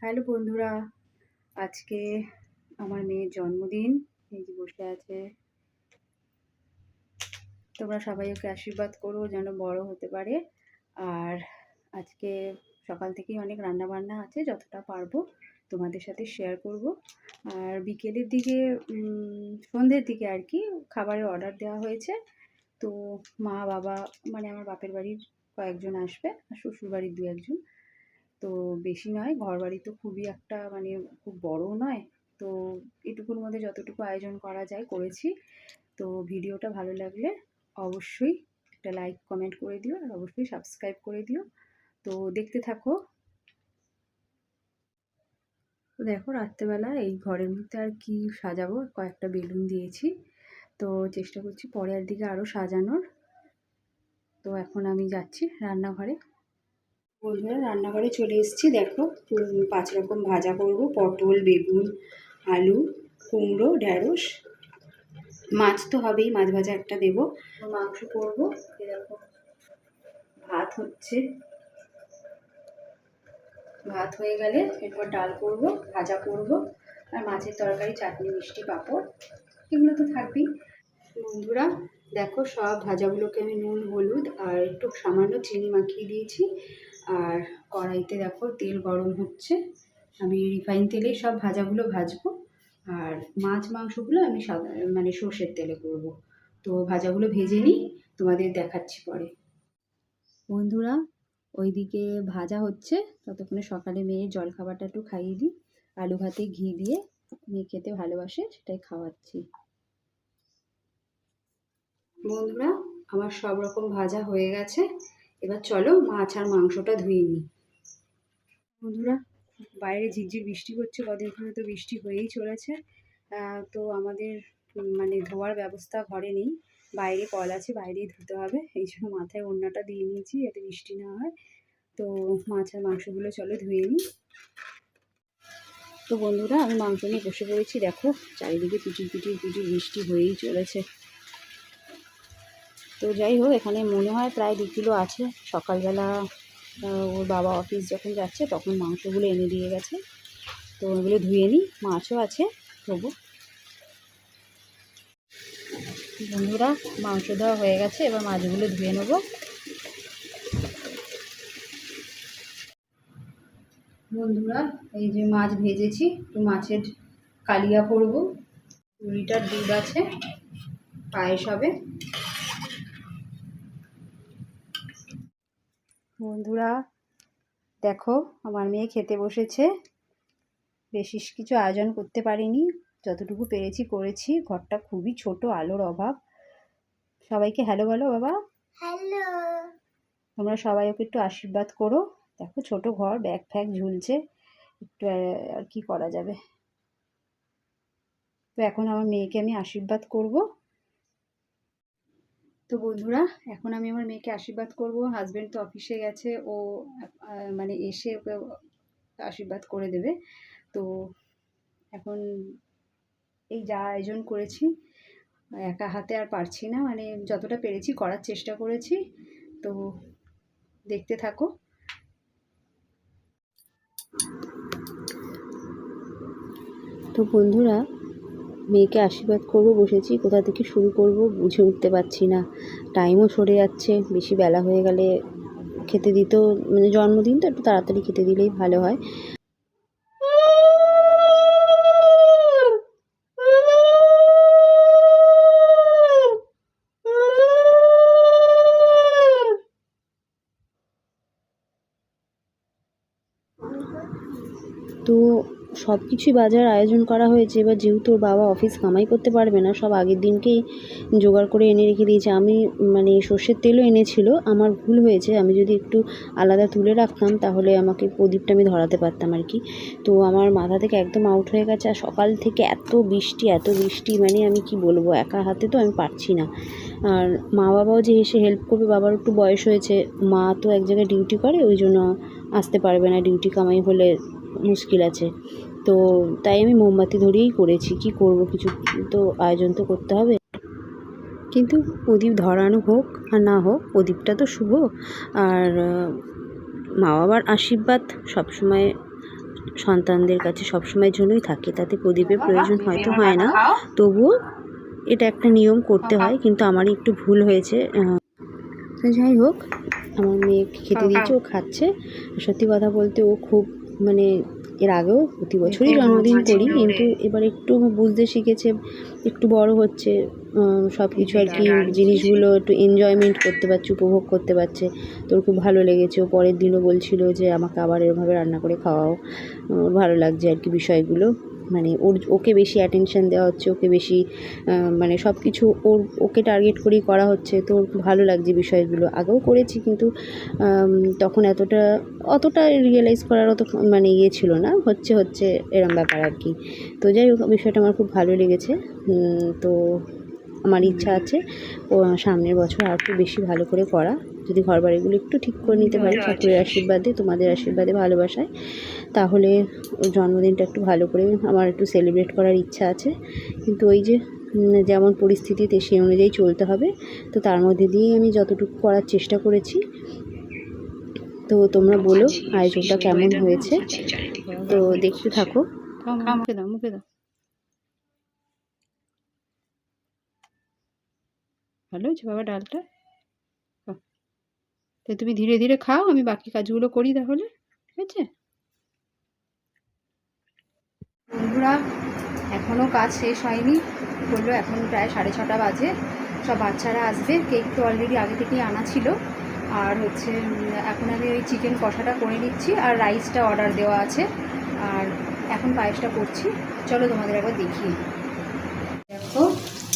Hello বন্ধুরা, আজকে আমার মেয়ের জন্মদিন। এই যে বসে আছে। তোমরা সবাই ওকে আশীর্বাদ করো যেন বড় হতে পারে। আর আজকে সকাল থেকেই অনেক রান্নাবান্না আছে, যতটা পারবো তোমাদের সাথে শেয়ার করব। আর বিকেলের দিকে সন্ধ্যের দিকে আর কি খাবারের অর্ডার দেওয়া হয়েছে। তো মা বাবা মানে আমার বাপের বাড়ির কয়েকজন আসবে আর শ্বশুরবাড়ির দু একজন। তো বেশি নয়, ঘরবাড়ি তো খুবই একটা মানে খুব বড়ও নয়। তো এটুকুর মধ্যে যতটুকু আয়োজন করা যায় করেছি। তো ভিডিওটা ভালো লাগলে অবশ্যই একটা লাইক কমেন্ট করে দিও আর অবশ্যই সাবস্ক্রাইব করে দিও। তো দেখতে থাকো। তো দেখো রাত্রেবেলা এই ঘরের মধ্যে আর কি সাজাবো, কয়েকটা বেলুন দিয়েছি। তো চেষ্টা করছি পরের দিকে আরও সাজানোর। তো এখন আমি যাচ্ছি রান্নাঘরে। বন্ধুরা রান্নাঘরে চলে এসেছি। দেখো 5 রকম ভাজা করব, পটল, বেগুন, আলু, কুমড়ো, ঢ্যাঁড়স, মাছ তো হবেই, মাছ ভাজা একটা দেবো, মাংস করবো। দেখো ভাত হচ্ছে, ভাত হয়ে গেলে এরপর ডাল করব, ভাজা করব, আর মাছের তরকারি, চাটনি, মিষ্টি, পাঁপড় এগুলো তো থাকবেই। বন্ধুরা দেখো সব ভাজাগুলোকে আমি নুন, হলুদ আর একটু সামান্য চিনি মাখিয়ে দিয়েছি। আর কড়াইতে দেখো তেল গরম হচ্ছে, আমি রিফাইন তেলেই সব ভাজাগুলো ভাজবো। আর মাছ মাংসগুলো আমি সাদা মানে সর্ষের তেলে করব। তো ভাজাগুলো ভেজে নিই, তোমাদের দেখাচ্ছি পরে। বন্ধুরা ওইদিকে ভাজা হচ্ছে, ততক্ষণে সকালে মেয়ের জলখাবারটা একটু খাইয়ে দিই। আলু ভাতে ঘি দিয়ে, মেয়ে খেতে ভালোবাসে, সেটাই খাওয়াচ্ছি। বন্ধুরা আমার সব রকম ভাজা হয়ে গেছে, এবার চলো মাছ আর মাংসটা ধুয়ে নিই। বন্ধুরা বাইরে ঝিরঝির বৃষ্টি হচ্ছে, কদিন ধরে তো বৃষ্টি হয়েই চলেছে। তো আমাদের মানে ধোয়ার ব্যবস্থা ঘরে নেই, বাইরে কল আছে, বাইরেই ধুতে হবে। এই জন্য মাথায় ওড়নাটা দিয়ে নিয়েছি যাতে বৃষ্টি না হয়। তো মাছ আর মাংসগুলো চলো ধুয়ে নিই। তো বন্ধুরা আমি মাংস নিয়ে বসে পড়েছি। দেখো চারিদিকে পিটির পিটির পিটির বৃষ্টি হয়েই চলেছে। তো যাই হোক, এখানে মনে হয় প্রায় 2 কিলো আছে। সকালবেলা ওর বাবা অফিস যখন যাচ্ছে তখন মাংসগুলো এনে দিয়ে গেছে। তো ওগুলো ধুয়ে নিই, মাছও আছে ধোবো। বন্ধুরা মাংস দেওয়া হয়ে গেছে, এবার মাছগুলো ধুয়ে নেবো। বন্ধুরা এই যে মাছ ভেজেছি, একটু মাছের কালিয়া করব। 2 লিটার দুধ আছে, পায়েস হবে। বন্ধুরা দেখো আমার মেয়ে খেতে বসেছে। বেশি কিছু আয়োজন করতে পারিনি, যতটুকু পেরেছি করেছি। ঘরটা খুবই ছোট, আলোর অভাব। সবাইকে হ্যালো বলো বাবা। হ্যালো। তোমরা সবাই ওকে একটু আশীর্বাদ করো। দেখো ছোট ঘর, ব্যাগ ফ্যাগ ঝুলছে, একটু আর কি করা যাবে। তো এখন আমার মেয়েকে আমি আশীর্বাদ করব। তো বন্ধুরা এখন আমি আমার মেয়েকে আশীর্বাদ করব। হাজব্যান্ড তো অফিসে গেছে, ও মানে এসে ওকে আশীর্বাদ করে দেবে। তো এখন এই যা আয়োজন করেছি, একা হাতে আর পারছি না, মানে যতটা পেরেছি করার চেষ্টা করেছি। তো দেখতে থাকো। তো বন্ধুরা মেয়েকে আশীর্বাদ করব বসেছি, কোথা থেকে শুরু করব বুঝে উঠতে পারছি না। টাইমও সরে যাচ্ছে, বেশি বেলা হয়ে গেলে খেতে দিতেও মানে জন্মদিন তো একটু তাড়াতাড়ি খেতে দিলেই ভালো হয়। তো সব কিছুই বাজার আয়োজন করা হয়েছে। এবার যেহেতু ওর বাবা অফিস কামাই করতে পারবে না, সব আগের দিনকেই জোগাড় করে এনে রেখে দিয়েছে। আমি মানে সর্ষের তেলও এনেছিল, আমার ভুল হয়েছে। আমি যদি একটু আলাদা তুলে রাখতাম তাহলে আমাকে প্রদীপটা আমি ধরাতে পারতাম আর কি। তো আমার মাথা থেকে একদম আউট হয়ে গেছে। আর সকাল থেকে এত বৃষ্টি মানে আমি কি বলবো, একা হাতে তো আমি পারছি না। আর মা বাবাও যে এসে হেল্প করবে, বাবার একটু বয়স হয়েছে, মা তো এক জায়গায় ডিউটি করে, ওই জন্য আসতে পারবে না, ডিউটি কামাই হলে মুশকিল আছে। তো তাই আমি মোমবাতি ধরিয়েই করেছি, কি করব, কিছু তো আয়োজন তো করতে হবে। কিন্তু প্রদীপ ধরানো হোক আর না হোক, প্রদীপটা তো শুভ। আর মা বাবার আশীর্বাদ সবসময় সন্তানদের কাছে সবসময়ের জন্যই থাকে, তাতে প্রদীপের প্রয়োজন হয়তো হয় না, তবুও এটা একটা নিয়ম করতে হয়। কিন্তু আমারই একটু ভুল হয়েছে। তো যাই হোক, আমার মেয়েকে খেতে দিয়েছে, ও খাচ্ছে। সত্যি কথা বলতে ও খুব মানে এর আগেও প্রতি বছরই জন্মদিন করি, কিন্তু এবার একটু বুঝতে শিখেছে, একটু বড় হচ্ছে, সব কিছু আর কি জিনিসগুলো একটু এনজয়মেন্ট করতে পারছে, উপভোগ করতে পারছে। তো ওর খুব ভালো লেগেছে। ও পরের দিনও বলছিল যে আমাকে আবার এরভাবে রান্না করে খাওয়াও। ওর ভালো লাগছে আর কি বিষয়গুলো, মানে ওকে বেশি অ্যাটেনশন দেওয়া হচ্ছে, ওকে বেশি মানে সব কিছু ওকে টার্গেট করেই করা হচ্ছে। তো ওর খুব ভালো লাগছে বিষয়গুলো। আগেও করেছি, কিন্তু তখন অতটা রিয়েলাইজ করার অত মানে ছিল না, হচ্ছে এরম ব্যাপার আর কি। তো যাই হোক, বিষয়টা আমার খুব ভালো লেগেছে। তো আমার ইচ্ছা আছে ও সামনের বছর আর একটু বেশি ভালো করে করা, যদি ঘরবাড়িগুলো একটু ঠিক করে নিতে পারি ঠাকুরের আশীর্বাদে, তোমাদের আশীর্বাদে, ভালোবাসায়, তাহলে ওর জন্মদিনটা একটু ভালো করে আমার একটু সেলিব্রেট করার ইচ্ছা আছে। কিন্তু ওই যে যেমন পরিস্থিতিতে সেই অনুযায়ী চলতে হবে। তো তার মধ্যে দিয়েই আমি যতটুকু করার চেষ্টা করেছি। তো তোমরা বলো আয়োজনটা কেমন হয়েছে, তো দেখতে থাকো। মুখে দাও, মুখে দাও। ভালো হয়েছে বাবা ডালটা। তো তুমি ধীরে ধীরে খাও, আমি বাকি কাজগুলো করি তাহলে, ঠিক আছে? বন্ধুরা, এখনও কাজ শেষ হয়নি, বললো এখন প্রায় 6:30 বাজে। সব বাচ্চারা আসবে, কেক তো অলরেডি আগে থেকেই আনা ছিল। আর হচ্ছে এখন আমি ওই চিকেন কষাটা করে নিচ্ছি, আর রাইসটা অর্ডার দেওয়া আছে, আর এখন পায়েসটা করছি। চলো তোমাদের একবার দেখিয়ে।